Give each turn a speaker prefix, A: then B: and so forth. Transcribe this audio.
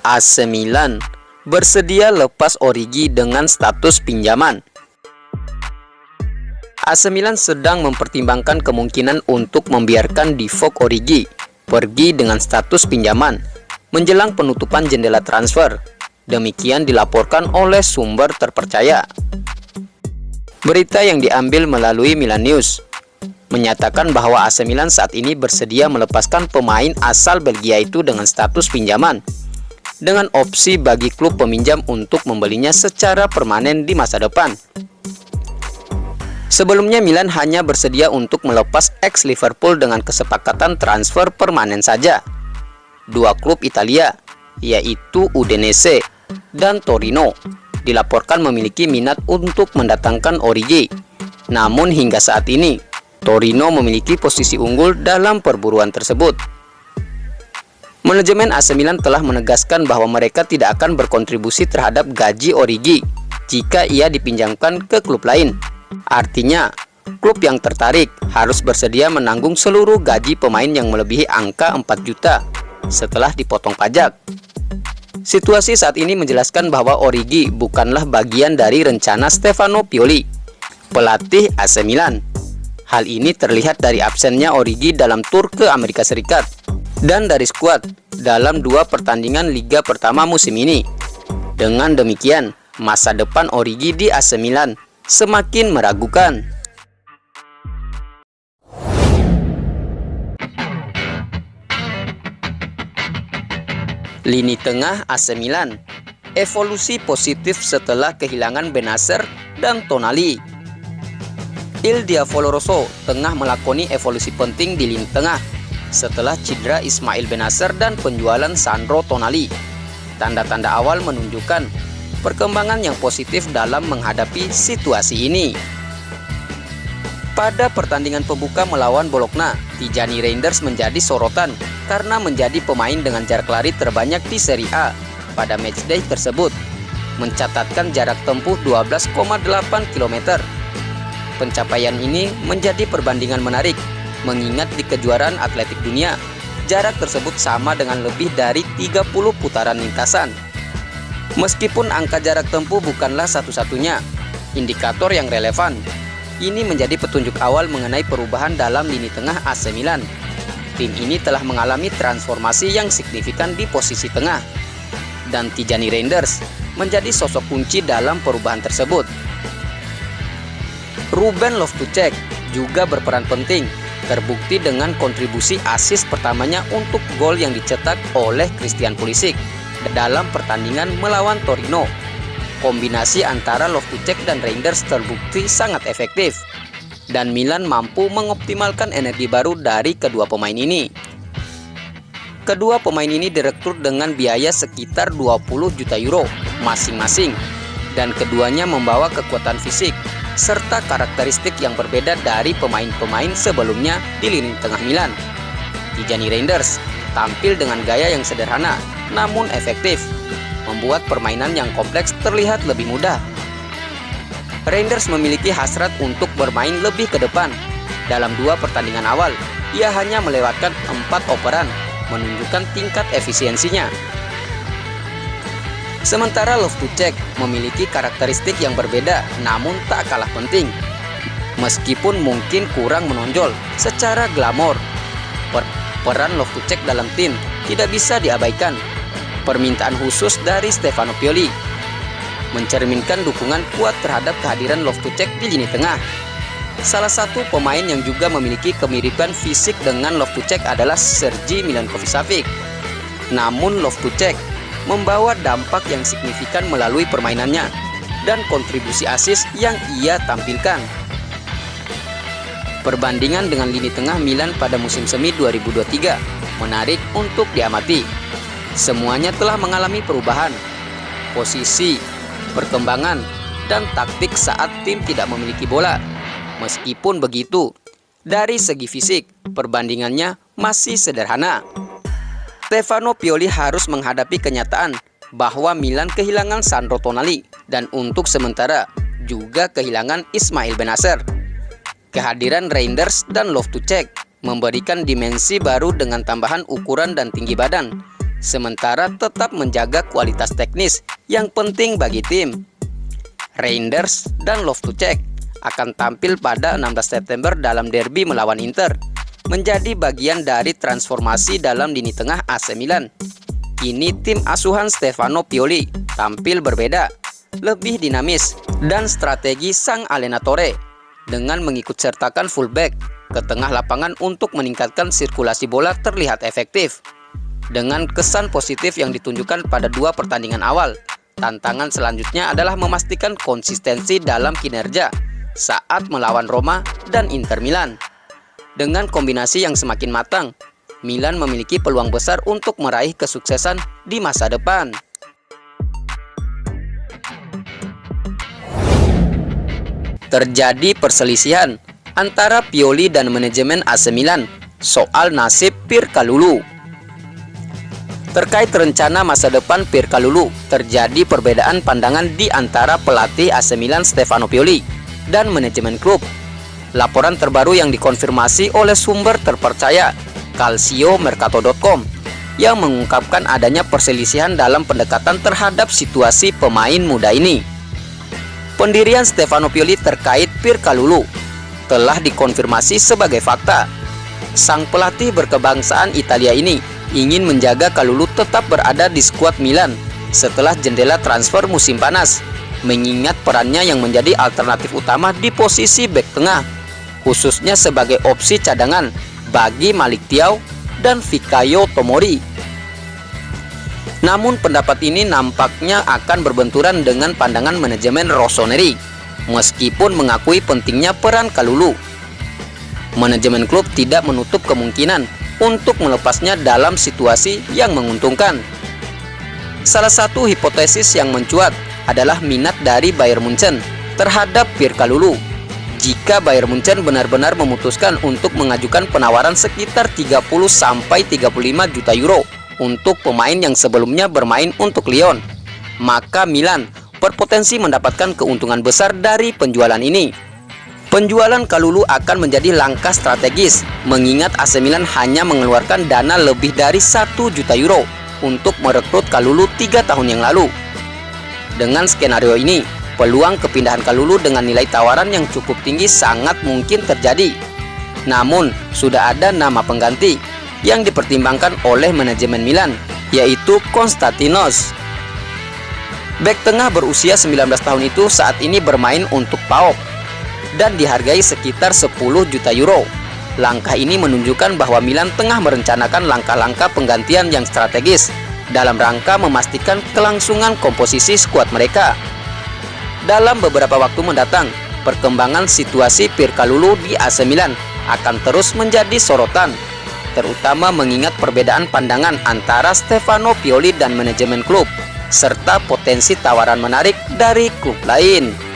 A: AC Milan bersedia lepas Origi dengan status pinjaman. AC Milan sedang mempertimbangkan kemungkinan untuk membiarkan Divock Origi pergi dengan status pinjaman menjelang penutupan jendela transfer. Demikian dilaporkan oleh sumber terpercaya. Berita yang diambil melalui Milan News menyatakan bahwa AC Milan saat ini bersedia melepaskan pemain asal Belgia itu dengan status pinjaman, dengan opsi bagi klub peminjam untuk membelinya secara permanen di masa depan. Sebelumnya Milan hanya bersedia untuk melepas ex-Liverpool dengan kesepakatan transfer permanen saja. Dua klub Italia, yaitu Udinese dan Torino, dilaporkan memiliki minat untuk mendatangkan Origi. Namun hingga saat ini, Torino memiliki posisi unggul dalam perburuan tersebut. Manajemen AC Milan telah menegaskan bahwa mereka tidak akan berkontribusi terhadap gaji Origi jika ia dipinjamkan ke klub lain. Artinya, klub yang tertarik harus bersedia menanggung seluruh gaji pemain yang melebihi angka 4 juta setelah dipotong pajak. Situasi saat ini menjelaskan bahwa Origi bukanlah bagian dari rencana Stefano Pioli, pelatih AC Milan. Hal ini terlihat dari absennya Origi dalam tur ke Amerika Serikat dan dari skuad dalam 2 pertandingan Liga pertama musim ini. Dengan demikian, masa depan Origi di AC Milan semakin meragukan. Lini tengah AC Milan, evolusi positif setelah kehilangan Bennacer dan Tonali. Il Diavolo Rosso tengah melakoni evolusi penting di lini tengah setelah cedera Ismail Bennacer dan penjualan Sandro Tonali. Tanda-tanda awal menunjukkan perkembangan yang positif dalam menghadapi situasi ini. Pada pertandingan pembuka melawan Bologna, Tijani Reinders menjadi sorotan karena menjadi pemain dengan jarak lari terbanyak di Serie A pada matchday tersebut, mencatatkan jarak tempuh 12,8 km. Pencapaian ini menjadi perbandingan menarik, mengingat di kejuaraan atletik dunia, jarak tersebut sama dengan lebih dari 30 putaran lintasan. Meskipun angka jarak tempuh bukanlah satu-satunya indikator yang relevan, ini menjadi petunjuk awal mengenai perubahan dalam lini tengah AC Milan. Tim ini telah mengalami transformasi yang signifikan di posisi tengah, dan Tijani Reinders menjadi sosok kunci dalam perubahan tersebut. Ruben Loftus-Cheek juga berperan penting, terbukti dengan kontribusi assist pertamanya untuk gol yang dicetak oleh Christian Pulisic dalam pertandingan melawan Torino. Kombinasi antara Loftus-Cheek dan Reinders terbukti sangat efektif, dan Milan mampu mengoptimalkan energi baru dari kedua pemain ini. Kedua pemain ini direkrut dengan biaya sekitar 20 juta euro masing-masing, dan keduanya membawa kekuatan fisik serta karakteristik yang berbeda dari pemain-pemain sebelumnya di lini tengah Milan. Tijani Reinders tampil dengan gaya yang sederhana namun efektif, membuat permainan yang kompleks terlihat lebih mudah. Reinders memiliki hasrat untuk bermain lebih ke depan. Dalam 2 pertandingan awal, ia hanya melewatkan 4 operan, menunjukkan tingkat efisiensinya. Sementara Loftus-Cheek memiliki karakteristik yang berbeda namun tak kalah penting. Meskipun mungkin kurang menonjol secara glamor, peran Loftus-Cheek dalam tim tidak bisa diabaikan. Permintaan khusus dari Stefano Pioli mencerminkan dukungan kuat terhadap kehadiran Loftus-Cheek di lini tengah. Salah satu pemain yang juga memiliki kemiripan fisik dengan Loftus-Cheek adalah Sergej Milinkovic-Savic. Namun Loftus-Cheek membawa dampak yang signifikan melalui permainannya dan kontribusi assist yang ia tampilkan. Perbandingan dengan lini tengah Milan pada musim semi 2023 menarik untuk diamati. Semuanya telah mengalami perubahan, posisi, perkembangan, dan taktik saat tim tidak memiliki bola. Meskipun begitu, dari segi fisik, perbandingannya masih sederhana. Stefano Pioli harus menghadapi kenyataan bahwa Milan kehilangan Sandro Tonali dan untuk sementara juga kehilangan Ismail Bennacer. Kehadiran Reinders dan Loftus-Cheek memberikan dimensi baru dengan tambahan ukuran dan tinggi badan, sementara tetap menjaga kualitas teknis yang penting bagi tim. Reinders dan Loftus-Cheek akan tampil pada 16 September dalam derby melawan Inter, menjadi bagian dari transformasi dalam lini tengah AC Milan. Kini tim asuhan Stefano Pioli tampil berbeda, lebih dinamis, dan strategi sang allenatore dengan mengikut sertakan fullback ke tengah lapangan untuk meningkatkan sirkulasi bola terlihat efektif. Dengan kesan positif yang ditunjukkan pada 2 pertandingan awal, tantangan selanjutnya adalah memastikan konsistensi dalam kinerja saat melawan Roma dan Inter Milan. Dengan kombinasi yang semakin matang, Milan memiliki peluang besar untuk meraih kesuksesan di masa depan. Terjadi perselisihan antara Pioli dan manajemen AC Milan soal nasib Pirkalulu. Terkait rencana masa depan Pirkalulu, terjadi perbedaan pandangan di antara pelatih AC Milan Stefano Pioli dan manajemen klub. Laporan terbaru yang dikonfirmasi oleh sumber terpercaya calciomercato.com yang mengungkapkan adanya perselisihan dalam pendekatan terhadap situasi pemain muda ini. Pendirian Stefano Pioli terkait Pirkalulu telah dikonfirmasi sebagai fakta. Sang pelatih berkebangsaan Italia ini ingin menjaga Kalulu tetap berada di skuad Milan setelah jendela transfer musim panas, mengingat perannya yang menjadi alternatif utama di posisi bek tengah, khususnya sebagai opsi cadangan bagi Malik Thiaw dan Fikayo Tomori. Namun pendapat ini nampaknya akan berbenturan dengan pandangan manajemen Rossoneri, meskipun mengakui pentingnya peran Kalulu. Manajemen klub tidak menutup kemungkinan untuk melepasnya dalam situasi yang menguntungkan. Salah satu hipotesis yang mencuat adalah minat dari Bayern Munchen terhadap Pirkalulu. Jika Bayern Munchen benar-benar memutuskan untuk mengajukan penawaran sekitar 30-35 juta euro untuk pemain yang sebelumnya bermain untuk Lyon, maka Milan berpotensi mendapatkan keuntungan besar dari penjualan ini. Penjualan Kalulu akan menjadi langkah strategis, mengingat AC Milan hanya mengeluarkan dana lebih dari 1 juta euro untuk merekrut Kalulu 3 tahun yang lalu. Dengan skenario ini, peluang kepindahan Kalulu dengan nilai tawaran yang cukup tinggi sangat mungkin terjadi. Namun, sudah ada nama pengganti yang dipertimbangkan oleh manajemen Milan, yaitu Konstantinos. Bek tengah berusia 19 tahun itu saat ini bermain untuk PAOK dan dihargai sekitar 10 juta euro. Langkah ini menunjukkan bahwa Milan tengah merencanakan langkah-langkah penggantian yang strategis dalam rangka memastikan kelangsungan komposisi skuad mereka. Dalam beberapa waktu mendatang, perkembangan situasi Pirkalulu di AC Milan akan terus menjadi sorotan, terutama mengingat perbedaan pandangan antara Stefano Pioli dan manajemen klub, serta potensi tawaran menarik dari klub lain.